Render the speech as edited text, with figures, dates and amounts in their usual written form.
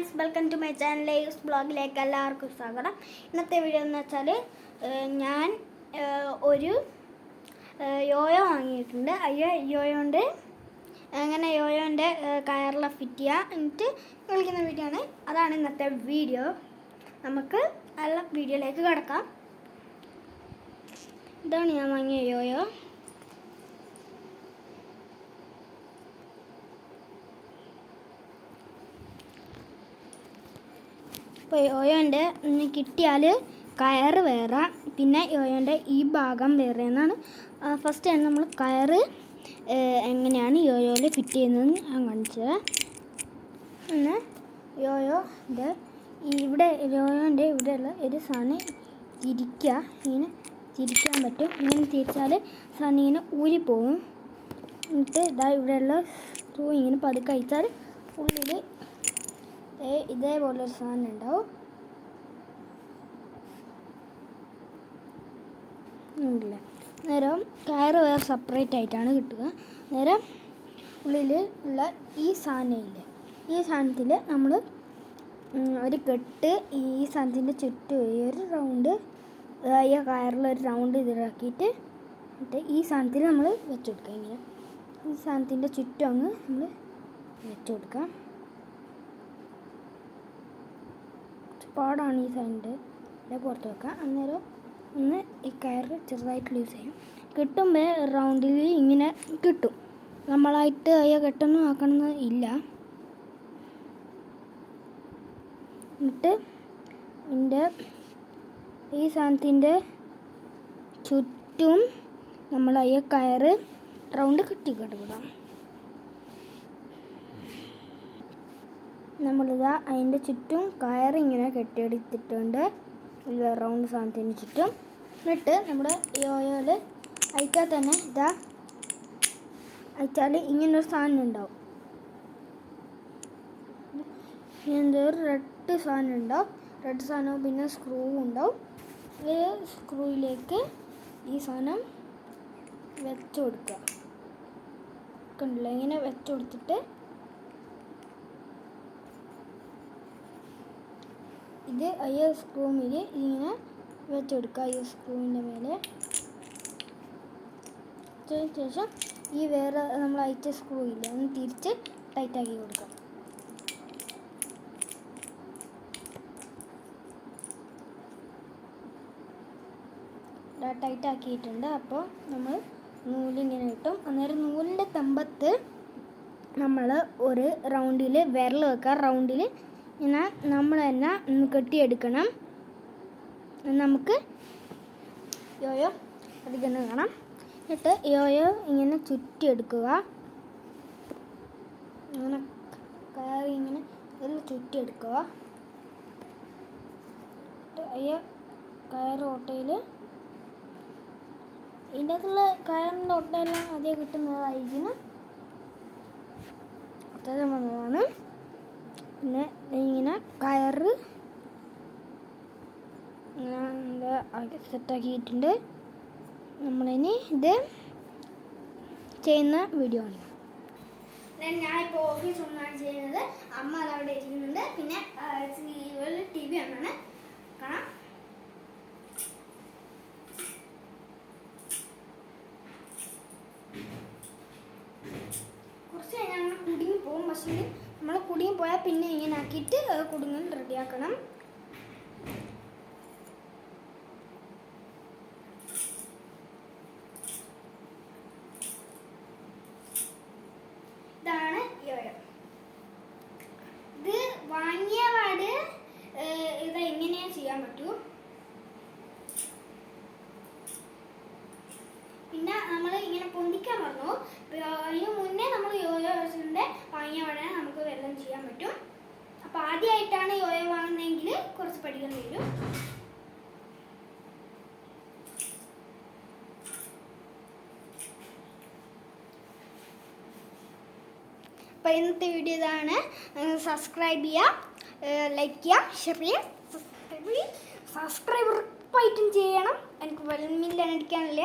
Friends, welcome to my channel use ബ്ലോഗിലേക്ക് എല്ലാവർക്കും സ്വാഗതം. ഇന്നത്തെ വീഡിയോ എന്ന് വെച്ചാൽ ഞാൻ ഒരു യോയോ വാങ്ങിയിട്ടുണ്ട്. യോയോൻ്റെ അങ്ങനെ യോയോൻ്റെ കയറിൽ ഫിറ്റ് ചെയ്യുക എന്നിട്ട് കളിക്കുന്ന വീഡിയോ ആണ്. അതാണ് ഇന്നത്തെ വീഡിയോ. നമുക്ക് നല്ല വീഡിയോയിലേക്ക് കിടക്കാം. ഇതാണ് ഞാൻ വാങ്ങിയ യോയോ. ഇപ്പോൾ യോയോൻ്റെ കിട്ടിയാൽ കയറ് വേറെ, പിന്നെ യോയോൻ്റെ ഈ ഭാഗം വേറെ എന്നാണ്. ഫസ്റ്റ് തന്നെ നമ്മൾ കയറ് എങ്ങനെയാണ് യോയോയിൽ ഫിറ്റ് ചെയ്യുന്നതെന്ന് ഞാൻ കാണിച്ചത്. പിന്നെ യോയോൻ്റെ യോയോൻ്റെ ഇവിടെയുള്ള ഒരു സാധനം തിരിക്കുക, ഇങ്ങനെ തിരിക്കാൻ പറ്റും. ഇങ്ങനെ തിരിച്ചാൽ സാധനം ഇങ്ങനെ ഊരിപ്പോവും. എന്നിട്ട് ഇവിടെയുള്ള സ്ക്രൂ ഇങ്ങനെ പതുക്കെ അയച്ചാൽ ഉള്ളിൽ ഇതേപോലൊരു സാധനം ഉണ്ടാവും. ഉണ്ടല്ലേ, നേരം കയറ് വേറെ സെപ്പറേറ്റ് ആയിട്ടാണ് കിട്ടുക. നേരം ഉള്ളിൽ ഉള്ള ഈ സാധനമില്ലേ, ഈ സാധനത്തിൽ നമ്മൾ ഒരു കെട്ട് ഈ സാധനത്തിൻ്റെ ചുറ്റും ഒരു റൗണ്ട് ഈ കയറിലൊരു റൗണ്ട് ഇതിലാക്കിയിട്ട് എന്നിട്ട് ഈ സാധനത്തിൽ നമ്മൾ വെച്ച് കൊടുക്കുക. ഇങ്ങനെ ഈ സാധനത്തിൻ്റെ ചുറ്റും അങ്ങ് നമ്മൾ വെച്ച് കൊടുക്കാം. പാടാണ് ഈ സൈഡ് പുറത്ത് വെക്കാം. അന്നേരം ഒന്ന് ഈ കയറ് ചെറുതായിട്ട് ലൂസ് ചെയ്യും. കിട്ടുമ്പോൾ റൗണ്ടിൽ ഇങ്ങനെ കിട്ടും. നമ്മളായിട്ട് അയ്യോ കെട്ടൊന്നും ആക്കണമെന്ന് ഇല്ല. എന്നിട്ട് ഈ സാധനത്തിൻ്റെ ചുറ്റും നമ്മൾ അയ്യോ കയറ് റൗണ്ട് കെട്ടിക്കിടാം. നമ്മളിതാ അതിൻ്റെ ചുറ്റും കയറിങ്ങനെ കെട്ടിയെടുത്തിട്ടുണ്ട്, റൗണ്ട് സാധനത്തിന് ചുറ്റും. എന്നിട്ട് നമ്മുടെ യോയോയിൽ അയച്ചാൽ തന്നെ അയച്ചാൽ ഇങ്ങനൊരു സാധനം ഉണ്ടാവും. ഒരു റെഡ് സാധനം ഉണ്ടാവും. റെഡ് സാധനവും പിന്നെ സ്ക്രൂ ഉണ്ടാവും. ഈ സ്ക്രൂയിലേക്ക് ഈ സാധനം വെച്ച് കൊടുക്കുക. കണ്ടില്ല, ഇങ്ങനെ വെച്ച് കൊടുത്തിട്ട് ഇത് ഈ സ്ക്രൂവിൽ ഇങ്ങനെ വെച്ച് കൊടുക്കുക. ഈ സ്ക്രൂവിൻ്റെ മേലെ ശേഷം ഈ വേറെ നമ്മൾ അയച്ച സ്ക്രൂ ഇല്ല ഒന്ന് തിരിച്ച് ടൈറ്റാക്കി കൊടുക്കാം. ടൈറ്റാക്കിയിട്ടുണ്ട്. അപ്പോൾ നമ്മൾ നൂലിങ്ങനെ കിട്ടും. അന്നേരം നൂലിൻ്റെ തമ്പത്ത് നമ്മൾ ഒരു റൗണ്ടിൽ വിരൽ വെക്കുക. റൗണ്ടിൽ ഇങ്ങനെ നമ്മൾ തന്നെ കെട്ടിയെടുക്കണം. നമുക്ക് യോയോ അധികം കാണാം. എന്നിട്ട് യോയോ ഇങ്ങനെ ചുറ്റിയെടുക്കുക. ഇങ്ങനെ കയറി ഇങ്ങനെ എല്ലാം ചുറ്റിയെടുക്കുക. അയ്യോ കയറ് ഓട്ടയിൽ ഇതിൻ്റെ അകത്തുള്ള കയറിൻ്റെ ഓട്ടയെല്ലാം ആദ്യം കിട്ടുന്നതായിരിക്കണം. അത്രയും വന്നതാണ്. പിന്നെ ഇങ്ങനെ കയറ് സെറ്റാക്കിയിട്ടുണ്ട്. നമ്മളിനി ഇത് ചെയ്യുന്ന വീഡിയോ ആണ്. ഞാനിപ്പോൾ ഓഫീസ് ഒന്നാണ് ചെയ്യുന്നത്. അമ്മ അതവിടെ ഇരിക്കുന്നുണ്ട്. പിന്നെ TV ഒന്നാണ് കാണാം. കുറച്ച് കഴിഞ്ഞാൽ കുടുങ്ങി പോകും. പക്ഷേ നമ്മൾ കുടുങ്ങി പോയാൽ പിന്നെ ഇങ്ങനെ ആക്കിയിട്ട് കുടുങ്ങൽ റെഡിയാക്കണം. ഇതാണ് യോയോ. ഇത് വാങ്ങിയ പാട് ഇത് എങ്ങനെയാ ചെയ്യാൻ പറ്റൂ. പിന്നെ നമ്മൾ ഇങ്ങനെ പൊന്തിക്കാൻ പറഞ്ഞു. അതിന് മുന്നേ നമ്മൾ യോയോ വാങ്ങിയ പാടെ നമുക്ക് വെള്ളം ചെയ്യാൻ പറ്റും. അപ്പോൾ ആദ്യമായിട്ടാണ് യോയോ വാങ്ങുന്നതെങ്കിൽ കുറച്ച് പഠിക്കാൻ വരും. അപ്പോൾ ഇന്നത്തെ വീഡിയോ ഇതാണ്. സബ്സ്ക്രൈബ് ചെയ്യുക, ലൈക്ക് ചെയ്യുക, ഷെയർ ചെയ്യുക. സബ്സ്ക്രൈബ് ഉറപ്പായിട്ടും ചെയ്യണം. എനിക്ക് 1 മില്യൺ അടിക്കാനില്ല.